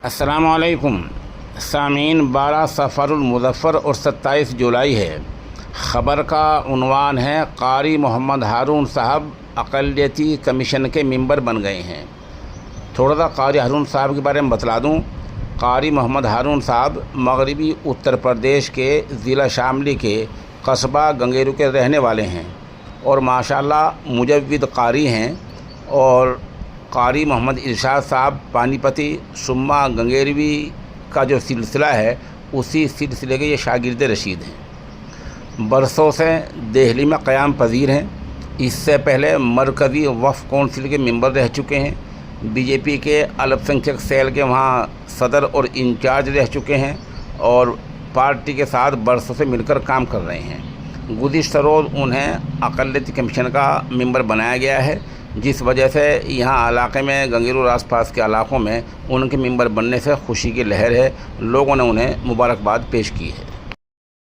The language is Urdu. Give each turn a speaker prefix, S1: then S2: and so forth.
S1: السلام علیکم سامعین، 12 صفر المظفر اور 27 جولائی ہے۔ خبر کا عنوان ہے قاری محمد ہارون صاحب اقلیتی کمیشن کے ممبر بن گئے ہیں۔ تھوڑا سا قاری ہارون صاحب کے بارے میں بتلا دوں۔ قاری محمد ہارون صاحب مغربی اتر پردیش کے ضلع شاملی کے قصبہ گنگیرو کے رہنے والے ہیں اور ماشاءاللہ مجود قاری ہیں، اور قاری محمد ارشاد صاحب پانی پتی سما گنگیروی کا جو سلسلہ ہے اسی سلسلے کے یہ شاگرد رشید ہیں۔ برسوں سے دہلی میں قیام پذیر ہیں۔ اس سے پہلے مرکزی وقف کونسل کے ممبر رہ چکے ہیں۔ بی جے پی کے الپ سنکھیک سیل کے وہاں صدر اور انچارج رہ چکے ہیں اور پارٹی کے ساتھ برسوں سے مل کر کام کر رہے ہیں۔ گزشتہ روز انہیں اقلیتی کمیشن کا ممبر بنایا گیا ہے، جس وجہ سے یہاں علاقے میں گنگیرو اور آس پاس کے علاقوں میں ان کے ممبر بننے سے خوشی کی لہر ہے۔ لوگوں نے انہیں مبارکباد پیش کی ہے۔